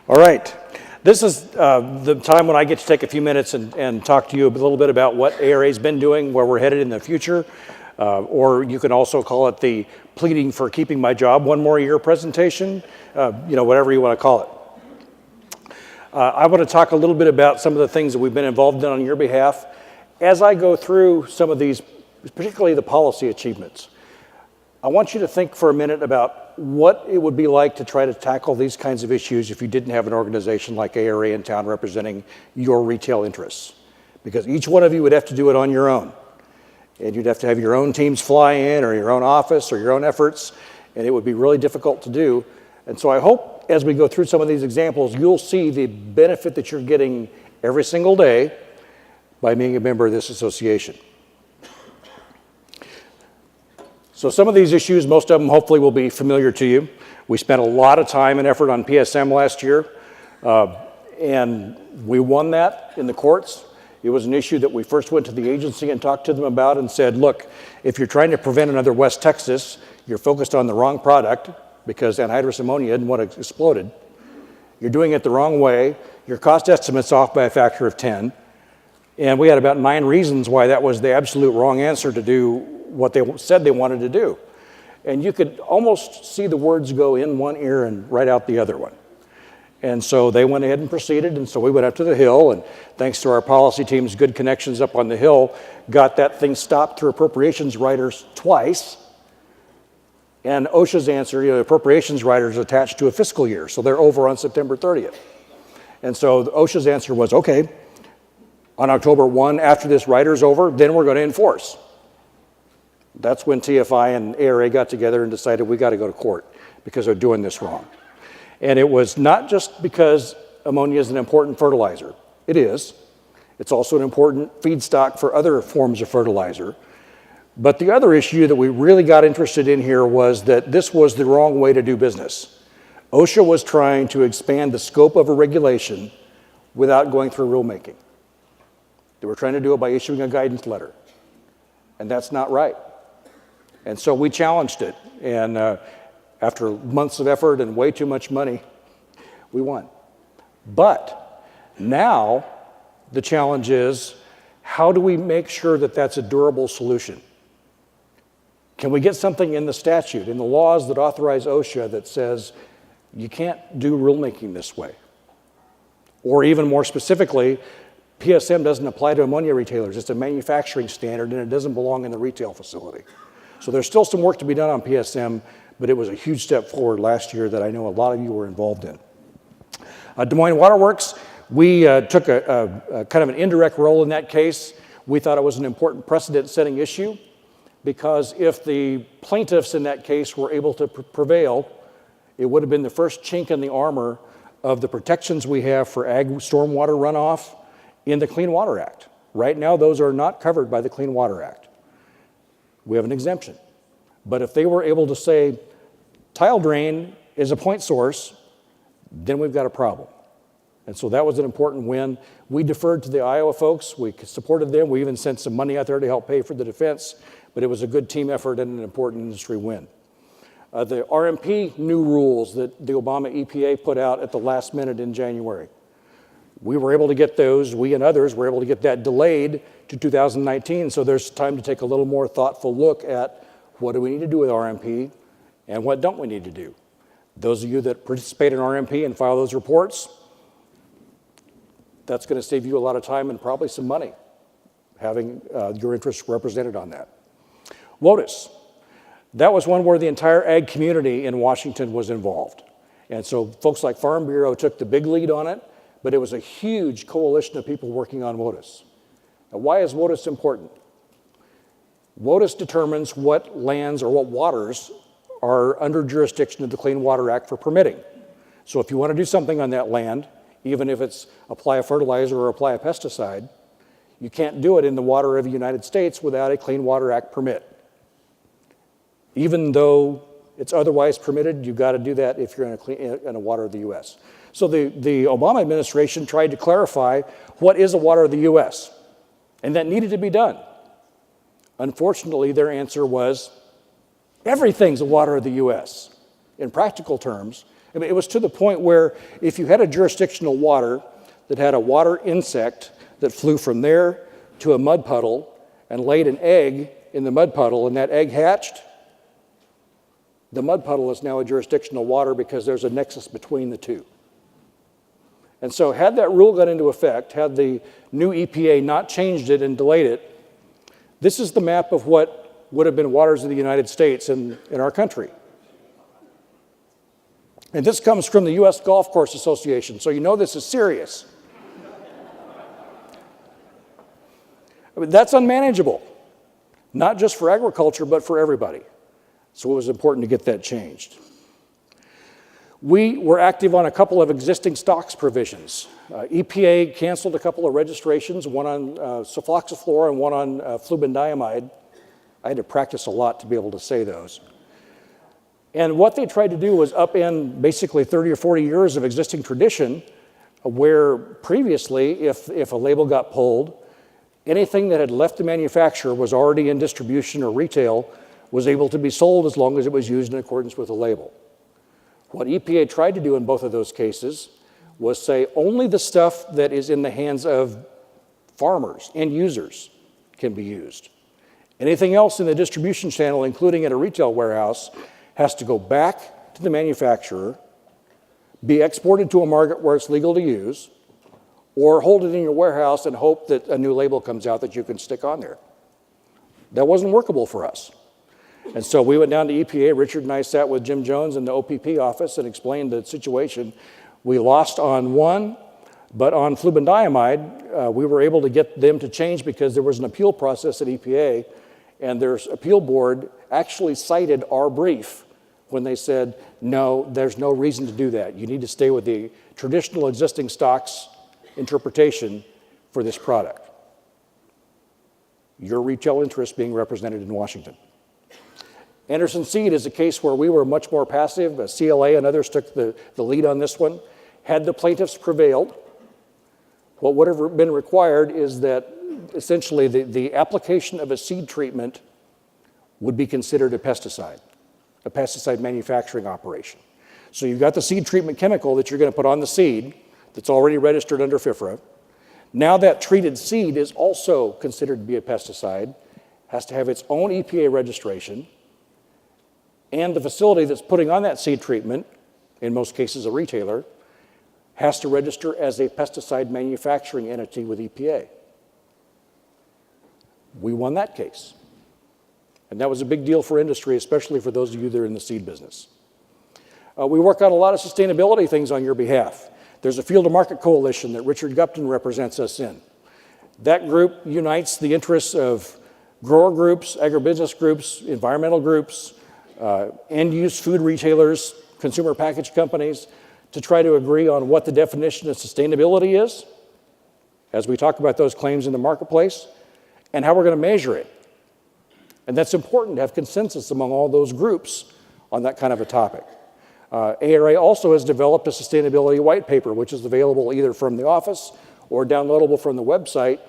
All right. This is the time when I get to take a few minutes and talk to you a little bit about what ARA's been doing, where we're headed in the future, or you can also call it the pleading for keeping my job one more year presentation, whatever you want to call it. I want to talk a little bit about some of the things that we've been involved in on your behalf. As I go through some of these, particularly the policy achievements, I want you to think for a minute about what it would be like to try to tackle these kinds of issues if you didn't have an organization like ARA in town representing your retail interests. Because each one of you would have to do it on your own. And you'd have to have your own teams fly in, or your own office, or your own efforts, and it would be really difficult to do. And so I hope as we go through some of these examples, you'll see the benefit that you're getting every single day by being a member of this association. So some of these issues, most of them hopefully will be familiar to you. We spent a lot of time and effort on PSM last year, and we won that in the courts. It was an issue that we first went to the agency and talked to them about and said, look, if you're trying to prevent another West Texas, you're focused on the wrong product because anhydrous ammonia isn't what exploded. You're doing it the wrong way. Your cost estimate's off by a factor of 10. And we had about 9 reasons why that was the absolute wrong answer to do what they said they wanted to do. And you could almost see the words go in one ear and right out the other one. And so they went ahead and proceeded, and so we went up to the Hill, and thanks to our policy team's good connections up on the Hill, got that thing stopped through appropriations riders twice. And OSHA's answer, appropriations riders attached to a fiscal year, so they're over on September 30th. And so OSHA's answer was, okay, on October 1, after this rider's over, then we're going to enforce. That's when TFI and ARA got together and decided we got to go to court because they're doing this wrong. And it was not just because ammonia is an important fertilizer. It is. It's also an important feedstock for other forms of fertilizer. But the other issue that we really got interested in here was that this was the wrong way to do business. OSHA was trying to expand the scope of a regulation without going through rulemaking. They were trying to do it by issuing a guidance letter. And that's not right. And so we challenged it, and after months of effort and way too much money, we won. But now the challenge is, how do we make sure that that's a durable solution? Can we get something in the statute, in the laws that authorize OSHA that says you can't do rulemaking this way? Or even more specifically, PSM doesn't apply to ammonia retailers. It's a manufacturing standard, and it doesn't belong in the retail facility. So there's still some work to be done on PSM, but it was a huge step forward last year that I know a lot of you were involved in. Des Moines Waterworks, we took a kind of an indirect role in that case. We thought it was an important precedent-setting issue because if the plaintiffs in that case were able to prevail, it would have been the first chink in the armor of the protections we have for ag stormwater runoff in the Clean Water Act. Right now, those are not covered by the Clean Water Act. We have an exemption. But if they were able to say tile drain is a point source, then we've got a problem. And so that was an important win. We deferred to the Iowa folks. We supported them. We even sent some money out there to help pay for the defense. But it was a good team effort and an important industry win. The RMP new rules that the Obama EPA put out at the last minute in January. We were able to get those, we and others were able to get that delayed to 2019, so there's time to take a little more thoughtful look at what do we need to do with RMP and what don't we need to do. Those of you that participate in RMP and file those reports, that's going to save you a lot of time and probably some money having your interests represented on that. WOTUS, that was one where the entire ag community in Washington was involved. And so folks like Farm Bureau took the big lead on it, but it was a huge coalition of people working on WOTUS. Now, why is WOTUS important? WOTUS determines what lands or what waters are under jurisdiction of the Clean Water Act for permitting. So if you want to do something on that land, even if it's apply a fertilizer or apply a pesticide, you can't do it in the water of the United States without a Clean Water Act permit. Even though it's otherwise permitted, you've got to do that if you're in a water of the U.S. So the Obama administration tried to clarify what is a water of the U.S., and that needed to be done. Unfortunately, their answer was, everything's a water of the U.S. in practical terms, I mean, it was to the point where if you had a jurisdictional water that had a water insect that flew from there to a mud puddle and laid an egg in the mud puddle and that egg hatched, the mud puddle is now a jurisdictional water because there's a nexus between the two. And so had that rule gone into effect, had the new EPA not changed it and delayed it, this is the map of what would have been waters of the United States in our country. And this comes from the U.S. Golf Course Association, so you know this is serious. I mean, that's unmanageable, not just for agriculture, but for everybody. So it was important to get that changed. We were active on a couple of existing stocks provisions. EPA canceled a couple of registrations, one on sulfoxaflora and one on flubendiamide. I had to practice a lot to be able to say those. And what they tried to do was upend basically 30 or 40 years of existing tradition where previously, if a label got pulled, anything that had left the manufacturer was already in distribution or retail was able to be sold as long as it was used in accordance with the label. What EPA tried to do in both of those cases was say only the stuff that is in the hands of farmers and users can be used. Anything else in the distribution channel, including at a retail warehouse, has to go back to the manufacturer, be exported to a market where it's legal to use, or hold it in your warehouse and hope that a new label comes out that you can stick on there. That wasn't workable for us. And so we went down to EPA. Richard and I sat with Jim Jones in the OPP office and explained the situation. We lost on one, but on flubendiamide, we were able to get them to change because there was an appeal process at EPA, and their appeal board actually cited our brief when they said, no, there's no reason to do that. You need to stay with the traditional existing stocks interpretation for this product. Your retail interests being represented in Washington. Anderson Seed is a case where we were much more passive. CLA and others took the lead on this one. Had the plaintiffs prevailed, what would have been required is that essentially the application of a seed treatment would be considered a pesticide manufacturing operation. So you've got the seed treatment chemical that you're going to put on the seed that's already registered under FIFRA. Now that treated seed is also considered to be a pesticide, has to have its own EPA registration, and the facility that's putting on that seed treatment, in most cases a retailer, has to register as a pesticide manufacturing entity with EPA. We won that case. And that was a big deal for industry, especially for those of you that are in the seed business. We work on a lot of sustainability things on your behalf. There's a field to market coalition that Richard Gupton represents us in. That group unites the interests of grower groups, agribusiness groups, environmental groups, end-use food retailers, consumer package companies, to try to agree on what the definition of sustainability is, as we talk about those claims in the marketplace, and how we're going to measure it. And that's important to have consensus among all those groups on that kind of a topic. ARA also has developed a sustainability white paper, which is available either from the office or downloadable from the website,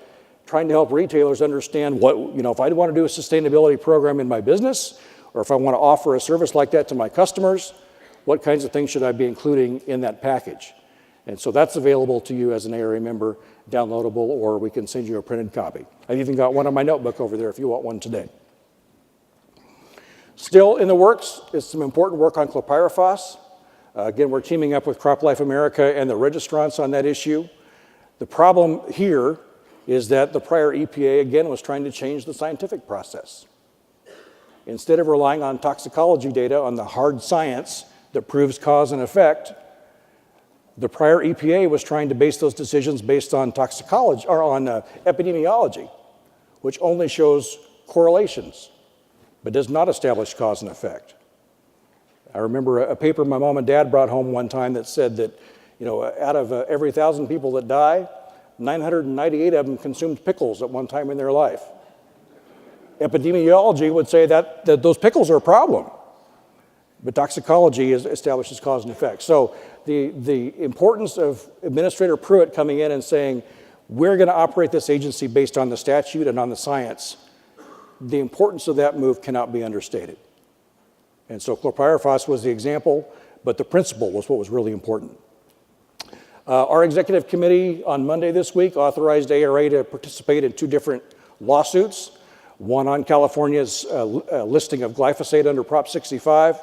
trying to help retailers understand what, if I want to do a sustainability program in my business, or if I want to offer a service like that to my customers, what kinds of things should I be including in that package? And so that's available to you as an ARA member, downloadable, or we can send you a printed copy. I've even got one on my notebook over there if you want one today. Still in the works is some important work on Chlorpyrifos. Again, we're teaming up with CropLife America and the registrants on that issue. The problem here is that the prior EPA, again, was trying to change the scientific process. Instead of relying on toxicology data, on the hard science that proves cause and effect, the prior EPA was trying to base those decisions based on toxicology or on epidemiology, which only shows correlations, but does not establish cause and effect. I remember a paper my mom and dad brought home one time that said that, out of every 1,000 people that die, 998 of them consumed pickles at one time in their life. Epidemiology would say that those pickles are a problem, but toxicology establishes cause and effect. So the importance of Administrator Pruitt coming in and saying, we're going to operate this agency based on the statute and on the science, the importance of that move cannot be understated. And so Chlorpyrifos was the example, but the principle was what was really important. Our executive committee on Monday this week authorized ARA to participate in 2 different lawsuits, one on California's listing of glyphosate under Prop 65,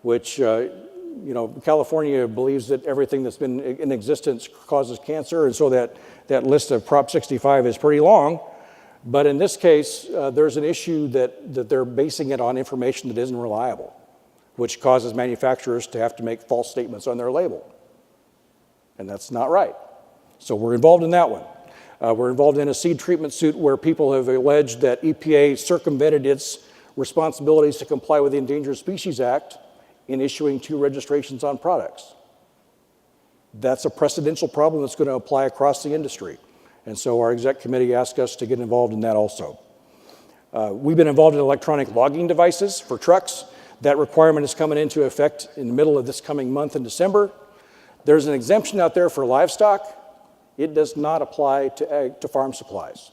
which California believes that everything that's been in existence causes cancer, and so that list of Prop 65 is pretty long. But in this case, there's an issue that they're basing it on information that isn't reliable, which causes manufacturers to have to make false statements on their label. And that's not right. So we're involved in that one. We're involved in a seed treatment suit where people have alleged that EPA circumvented its responsibilities to comply with the Endangered Species Act in issuing 2 registrations on products. That's a precedential problem that's going to apply across the industry. And so our exec committee asked us to get involved in that also. We've been involved in electronic logging devices for trucks. That requirement is coming into effect in the middle of this coming month in December. There's an exemption out there for livestock. It does not apply to farm supplies.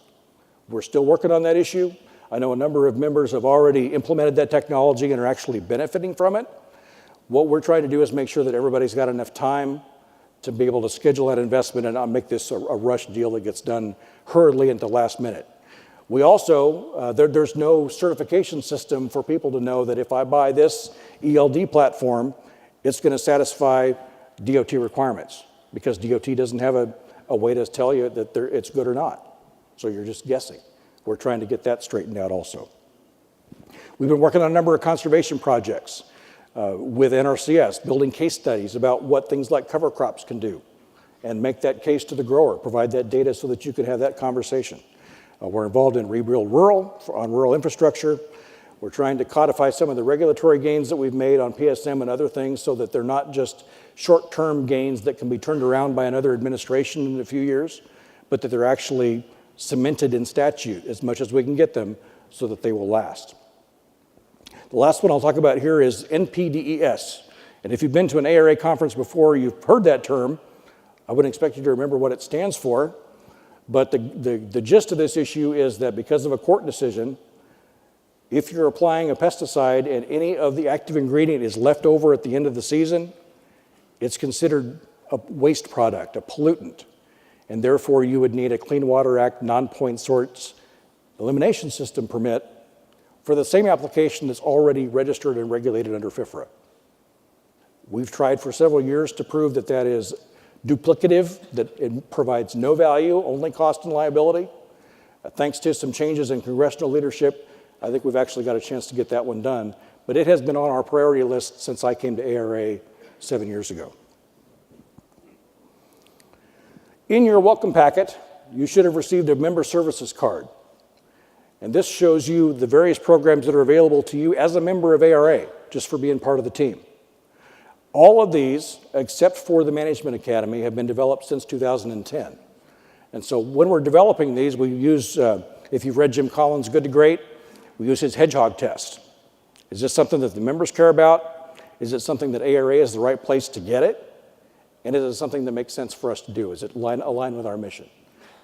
We're still working on that issue. I know a number of members have already implemented that technology and are actually benefiting from it. What we're trying to do is make sure that everybody's got enough time to be able to schedule that investment and not make this a rush deal that gets done hurriedly at the last minute. We also, there's no certification system for people to know that if I buy this ELD platform, it's going to satisfy DOT requirements, because DOT doesn't have a way to tell you that it's good or not. So you're just guessing. We're trying to get that straightened out also. We've been working on a number of conservation projects with NRCS, building case studies about what things like cover crops can do, and make that case to the grower, provide that data so that you can have that conversation. We're involved in Rebuild Rural on rural infrastructure. We're trying to codify some of the regulatory gains that we've made on PSM and other things so that they're not just short-term gains that can be turned around by another administration in a few years, but that they're actually cemented in statute as much as we can get them so that they will last. The last one I'll talk about here is NPDES. And if you've been to an ARA conference before, you've heard that term. I wouldn't expect you to remember what it stands for. But the gist of this issue is that because of a court decision, if you're applying a pesticide and any of the active ingredient is left over at the end of the season, it's considered a waste product, a pollutant. And therefore, you would need a Clean Water Act non-point source elimination system permit for the same application that's already registered and regulated under FIFRA. We've tried for several years to prove that that is duplicative, that it provides no value, only cost and liability. Thanks to some changes in congressional leadership, I think we've actually got a chance to get that one done. But it has been on our priority list since I came to ARA 7 years ago. In your welcome packet, you should have received a member services card. And this shows you the various programs that are available to you as a member of ARA, just for being part of the team. All of these, except for the Management Academy, have been developed since 2010. And so when we're developing these, we use, if you've read Jim Collins' Good to Great, we use his hedgehog test. Is this something that the members care about? Is it something that ARA is the right place to get it? And is it something that makes sense for us to do? Is it aligned with our mission?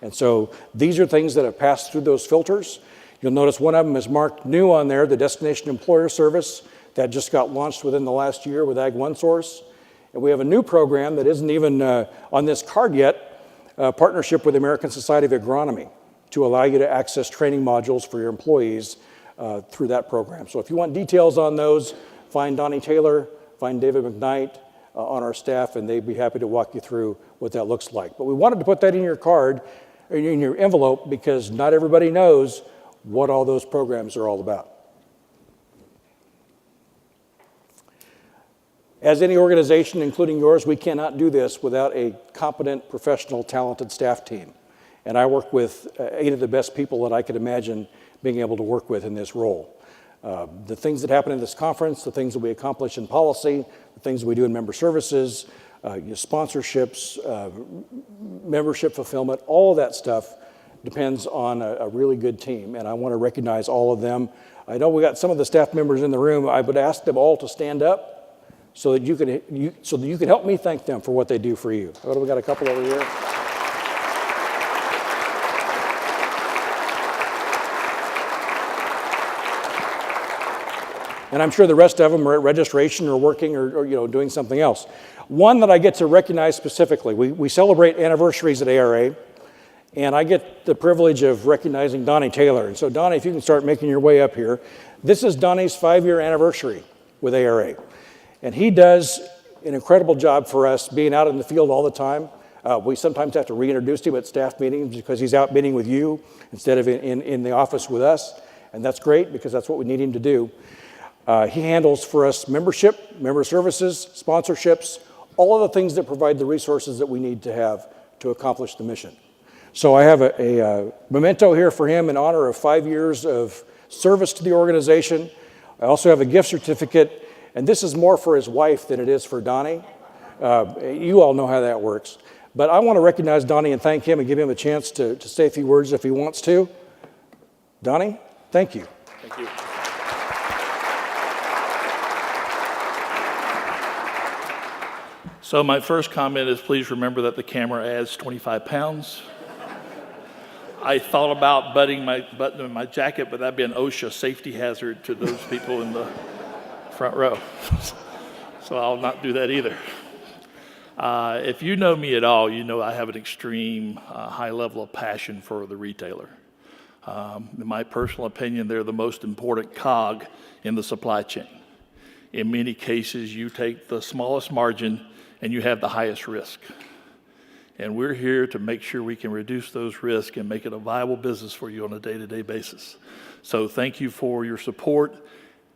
And so these are things that have passed through those filters. You'll notice one of them is marked new on there, the Destination Employer Service, that just got launched within the last year with Ag One Source. And we have a new program that isn't even on this card yet, a partnership with the American Society of Agronomy to allow you to access training modules for your employees through that program. So if you want details on those, find Donnie Taylor, find David McKnight on our staff, and they'd be happy to walk you through what that looks like. But we wanted to put that in your card, in your envelope, because not everybody knows what all those programs are all about. As any organization, including yours, we cannot do this without a competent, professional, talented staff team. And I work with 8 of the best people that I could imagine being able to work with in this role. The things that happen in this conference, the things that we accomplish in policy, the things that we do in member services, sponsorships, membership fulfillment, all of that stuff depends on a really good team, and I want to recognize all of them. I know we got some of the staff members in the room. I would ask them all to stand up so that you can help me thank them for what they do for you. We got a couple over here. And I'm sure the rest of them are at registration or working or doing something else. One that I get to recognize specifically, we celebrate anniversaries at ARA, and I get the privilege of recognizing Donnie Taylor. And so Donnie, if you can start making your way up here. This is Donnie's 5-year anniversary with ARA. And he does an incredible job for us being out in the field all the time. We sometimes have to reintroduce him at staff meetings because he's out meeting with you instead of in the office with us. And that's great because that's what we need him to do. He handles for us membership, member services, sponsorships, all of the things that provide the resources that we need to have to accomplish the mission. So I have a memento here for him in honor of 5 years of service to the organization. I also have a gift certificate, and this is more for his wife than it is for Donnie. You all know how that works. But I want to recognize Donnie and thank him and give him a chance to say a few words if he wants to. Donnie, thank you. Thank you. So my first comment is please remember that the camera adds 25 pounds. I thought about buttoning my jacket, but that'd be an OSHA safety hazard to those people in the front row. So I'll not do that either. If you know me at all, you know I have an extreme high level of passion for the retailer. In my personal opinion, they're the most important cog in the supply chain. In many cases, you take the smallest margin and you have the highest risk. And we're here to make sure we can reduce those risks and make it a viable business for you on a day-to-day basis. So thank you for your support,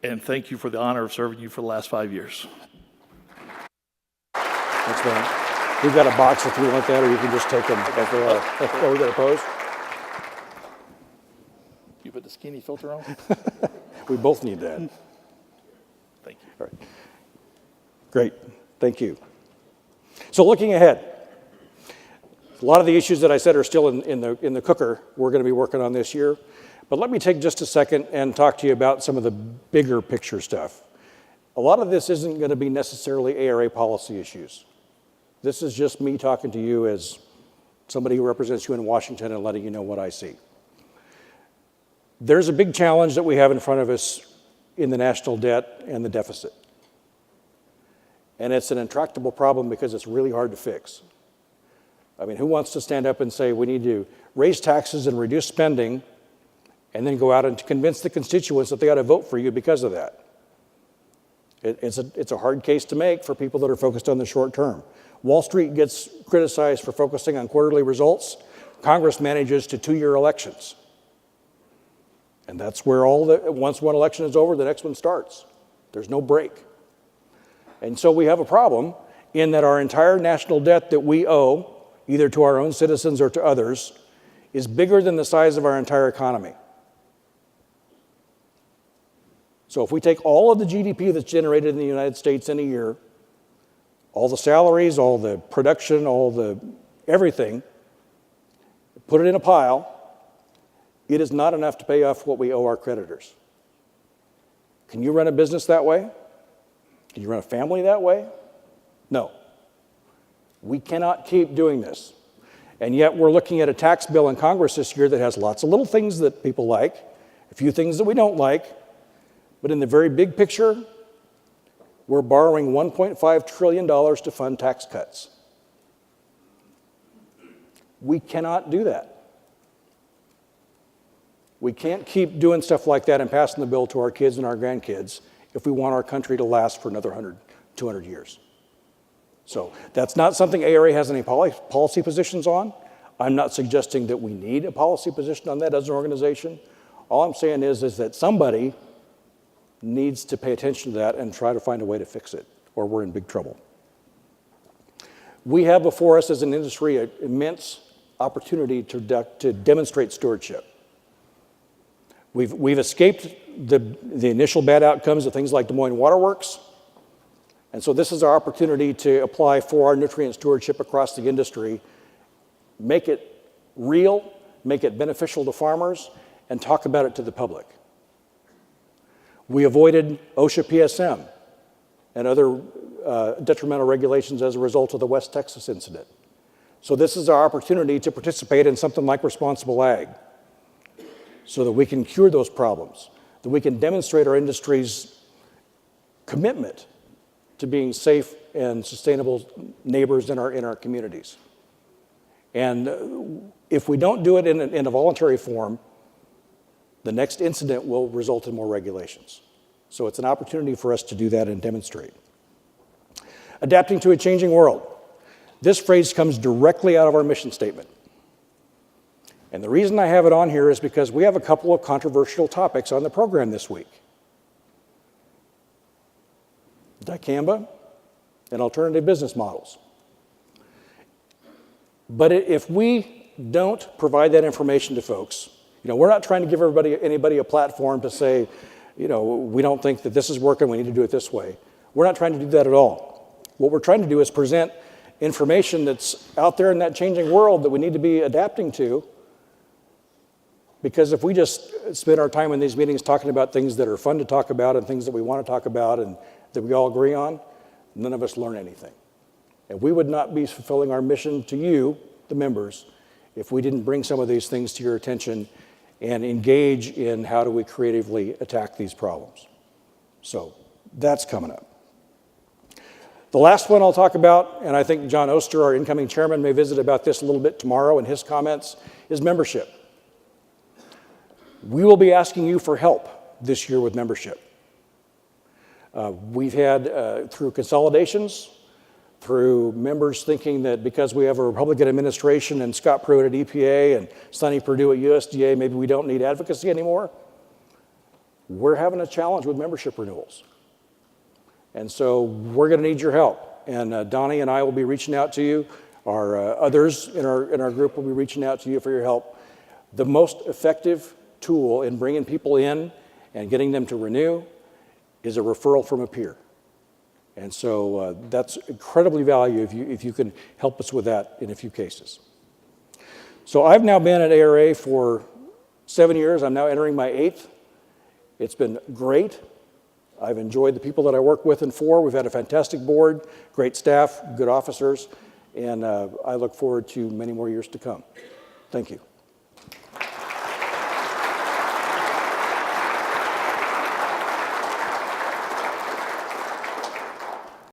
and thank you for the honor of serving you for the last 5 years. Thanks, man. We've got a box if you want that, or you can just take them. We got a pose? You put the skinny filter on? We both need that. Thank you. All right. Great. Thank you. So looking ahead, a lot of the issues that I said are still in the cooker we're going to be working on this year. But let me take just a second and talk to you about some of the bigger picture stuff. A lot of this isn't going to be necessarily ARA policy issues. This is just me talking to you as somebody who represents you in Washington and letting you know what I see. There's a big challenge that we have in front of us in the national debt and the deficit. And it's an intractable problem because it's really hard to fix. I mean, who wants to stand up and say we need to raise taxes and reduce spending and then go out and convince the constituents that they ought to vote for you because of that? It's a hard case to make for people that are focused on the short term. Wall Street gets criticized for focusing on quarterly results. Congress manages to 2-year elections. And that's where once one election is over, the next one starts. There's no break. And so we have a problem in that our entire national debt that we owe, either to our own citizens or to others, is bigger than the size of our entire economy. So if we take all of the GDP that's generated in the United States in a year, all the salaries, all the production, all the everything, put it in a pile, it is not enough to pay off what we owe our creditors. Can you run a business that way? Can you run a family that way? No. We cannot keep doing this. And yet we're looking at a tax bill in Congress this year that has lots of little things that people like, a few things that we don't like, but in the very big picture, we're borrowing $1.5 trillion to fund tax cuts. We cannot do that. We can't keep doing stuff like that and passing the bill to our kids and our grandkids if we want our country to last for another 100, 200 years. So that's not something ARA has any policy positions on. I'm not suggesting that we need a policy position on that as an organization. All I'm saying is that somebody needs to pay attention to that and try to find a way to fix it, or we're in big trouble. We have before us as an industry an immense opportunity to demonstrate stewardship. We've escaped the initial bad outcomes of things like Des Moines Waterworks. And so this is our opportunity to apply for our nutrient stewardship across the industry, make it real, make it beneficial to farmers, and talk about it to the public. We avoided OSHA PSM and other detrimental regulations as a result of the West Texas incident. So this is our opportunity to participate in something like responsible ag so that we can cure those problems, that we can demonstrate our industry's commitment to being safe and sustainable neighbors in our communities. And if we don't do it in a voluntary form, the next incident will result in more regulations. So it's an opportunity for us to do that and demonstrate. Adapting to a changing world. This phrase comes directly out of our mission statement. And the reason I have it on here is because we have a couple of controversial topics on the program this week. Dicamba and alternative business models. But if we don't provide that information to folks, we're not trying to give anybody a platform to say, we don't think that this is working, we need to do it this way. We're not trying to do that at all. What we're trying to do is present information that's out there in that changing world that we need to be adapting to, because if we just spend our time in these meetings talking about things that are fun to talk about and things that we want to talk about and that we all agree on, none of us learn anything. And we would not be fulfilling our mission to you, the members, if we didn't bring some of these things to your attention and engage in how do we creatively attack these problems. So that's coming up. The last one I'll talk about, and I think John Oster, our incoming chairman, may visit about this a little bit tomorrow in his comments, is membership. We will be asking you for help this year with membership. We've had, through consolidations, through members thinking that because we have a Republican administration and Scott Pruitt at EPA and Sonny Perdue at USDA, maybe we don't need advocacy anymore. We're having a challenge with membership renewals. And so we're going to need your help. And Donnie and I will be reaching out to you. Our others in our group will be reaching out to you for your help. The most effective tool in bringing people in and getting them to renew is a referral from a peer. And so that's incredibly valuable if you can help us with that in a few cases. So I've now been at ARA for 7 years. I'm now entering my 8th. It's been great. I've enjoyed the people that I work with in 4. We've had a fantastic board, great staff, good officers, and I look forward to many more years to come. Thank you.